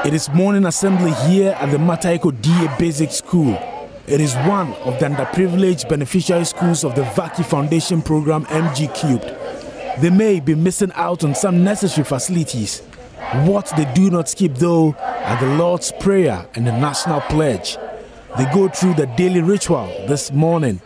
It is morning assembly here at the Kody Basic School. It is one of the underprivileged beneficiary schools of the Varkey Foundation program MG3. They may be missing out on some necessary facilities. What they do not skip, though, are the Lord's Prayer and the National Pledge. They go through the daily ritual this morning.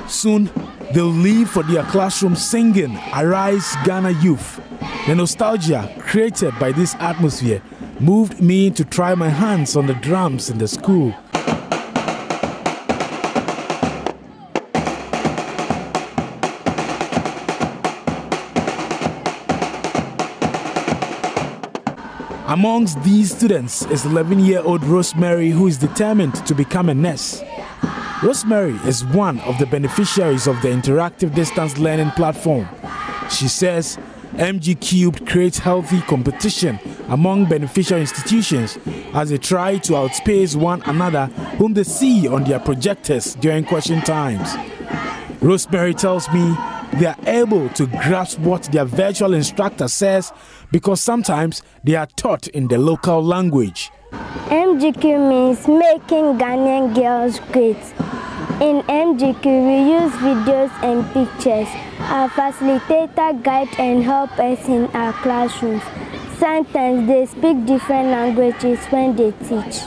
Soon, they'll leave for their classroom singing Arise Ghana Youth. The nostalgia created by this atmosphere moved me to try my hands on the drums in the school. Amongst these students is 11-year-old Rosemary, who is determined to become a nurse. Rosemary is one of the beneficiaries of the interactive distance learning platform. She says MG3 creates healthy competition among beneficial institutions as they try to outpace one another whom they see on their projectors during question times. Rosemary tells me they are able to grasp what their virtual instructor says because sometimes they are taught in the local language. MG3 means making Ghanaian girls great. In MG3, we use videos and pictures. Our facilitator guides and helps us in our classrooms. Sometimes they speak different languages when they teach.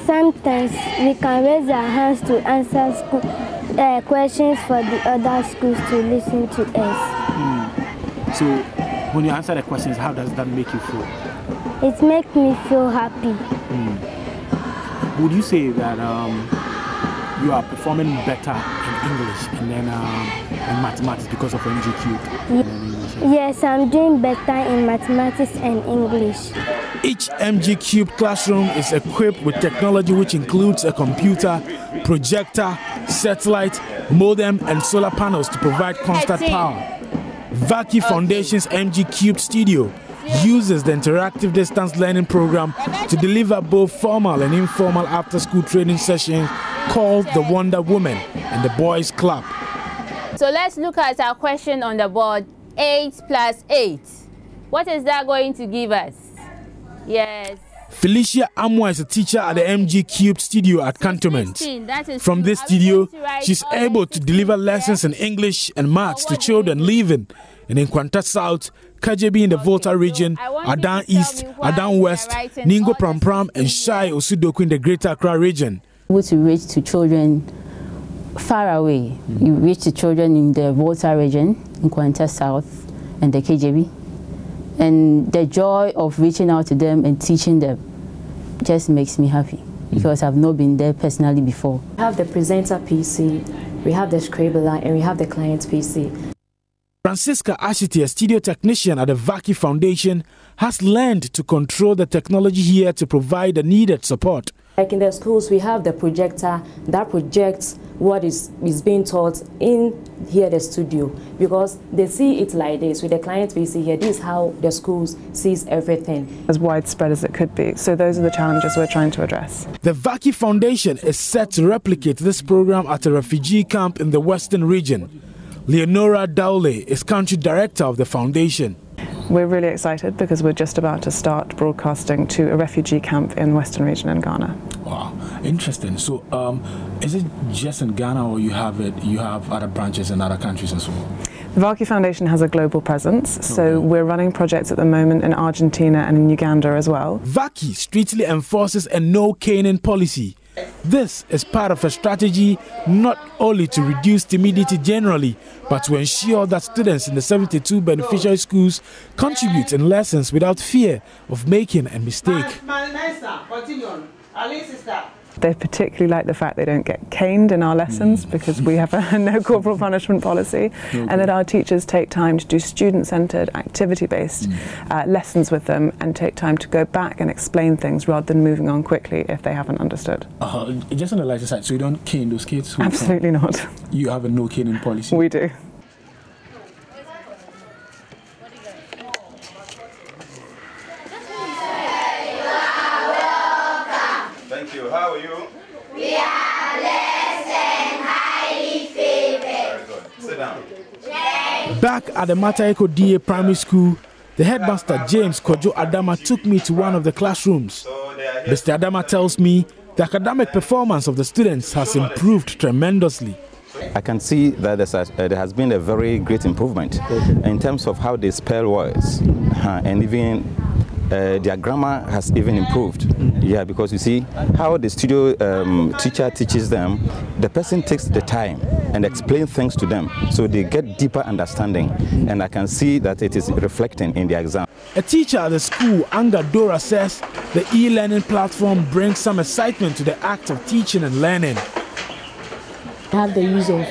Sometimes we can raise our hands to answer questions for the other schools to listen to us. So, when you answer the questions, how does that make you feel? It makes me feel happy. Would you say that you are performing better in English and then in mathematics because of MG3? Yes, I'm doing better in mathematics and English. Each MG3 classroom is equipped with technology which includes a computer, projector, satellite, modem and solar panels to provide constant power. Varkey Foundation's MG3 studio uses the interactive distance learning program to deliver both formal and informal after-school training sessions called the Wonder Woman and the Boys Club. So let's look at our question on the board. 8 plus 8. What is that going to give us? Yes. Felicia Amwa is a teacher at the MG3 studio at Cantonment. From this studio, she's able to deliver lessons in English and maths to children living in Nkwanta South, Kajebi in the Volta region, Adan East, Adan West, Ningo Prampram, and Shai Osudoku in the Greater Accra region. To reach to children far away. You reach to children in the Volta region, in Nkwanta South, and the KJB. And the joy of reaching out to them and teaching them just makes me happy because I've not been there personally before. We have the presenter PC, we have the scribbler, and we have the client PC. Francisca Ashiti, a studio technician at the Varkey Foundation, has learned to control the technology here to provide the needed support. Like in the schools, we have the projector that projects what is being taught in here the studio, because they see it like this with the client PC here. This is how the schools sees everything. As widespread as it could be. So those are the challenges we're trying to address. The Varkey Foundation is set to replicate this program at a refugee camp in the Western region. Leonora Dowley is country director of the foundation. We're really excited because we're just about to start broadcasting to a refugee camp in Western region in Ghana. Wow, interesting. So, is it just in Ghana, or you have other branches in other countries as well? The Varkey Foundation has a global presence, so we're running projects at the moment in Argentina and in Uganda as well. Varkey strictly enforces a no caning policy. This is part of a strategy not only to reduce timidity generally, but to ensure that students in the 72 beneficiary schools contribute in lessons without fear of making a mistake. They particularly like the fact they don't get caned in our lessons because we have a no corporal punishment policy, and that our teachers take time to do student-centred, activity-based lessons with them and take time to go back and explain things rather than moving on quickly if they haven't understood. Just on the lighter side, so you don't cane those kids? Absolutely not. You have a no caning policy? We do. Thank you. How are you? We are blessed and highly favored. Very good. Sit down. Back at the Mataeko DA Primary School, the headmaster James Kojo Adama took me to one of the classrooms. Mr. Adama tells me the academic performance of the students has improved tremendously. I can see that there has been a very great improvement in terms of how they spell words, and even their grammar has even improved. Yeah, because you see how the studio teacher teaches them, the person takes the time and explains things to them, so they get deeper understanding, and I can see that it is reflecting in the exam. A teacher at the school, Anga Dora, says the e-learning platform brings some excitement to the act of teaching and learning. Have the use of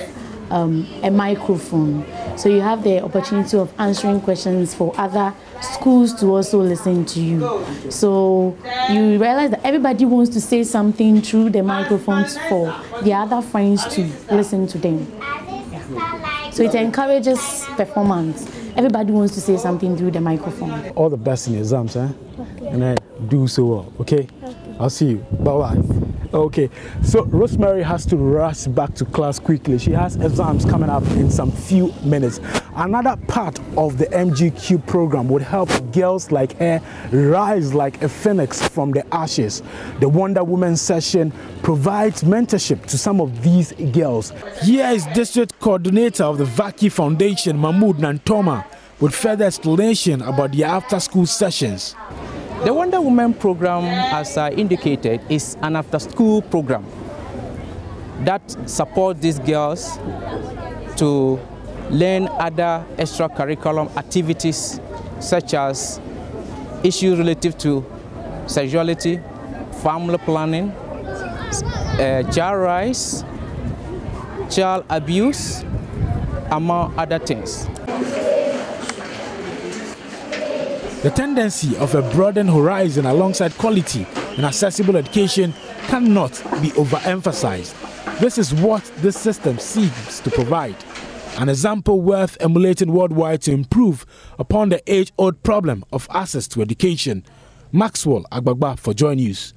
a microphone, so you have the opportunity of answering questions for other schools to also listen to you. So you realize that everybody wants to say something through the microphones for the other friends to listen to them. Yeah. So it encourages performance. Everybody wants to say something through the microphone. All the best in your exams, eh? Okay. And then do so well, okay? I'll see you. Bye-bye. Okay, so Rosemary has to rush back to class quickly. She has exams coming up in some few minutes. Another part of the MGQ program would help girls like her rise like a phoenix from the ashes. The Wonder Woman session provides mentorship to some of these girls. Here is District Coordinator of the Varkey Foundation, Mahmoud Nantoma, with further explanation about the after-school sessions. The Wonder Woman program, as I indicated, is an after-school program that supports these girls to learn other extracurricular activities such as issues relative to sexuality, family planning, child rights, child abuse, among other things. The tendency of a broadened horizon alongside quality and accessible education cannot be overemphasized. This is what this system seeks to provide. An example worth emulating worldwide to improve upon the age-old problem of access to education. Maxwell Agbagba for Joy News.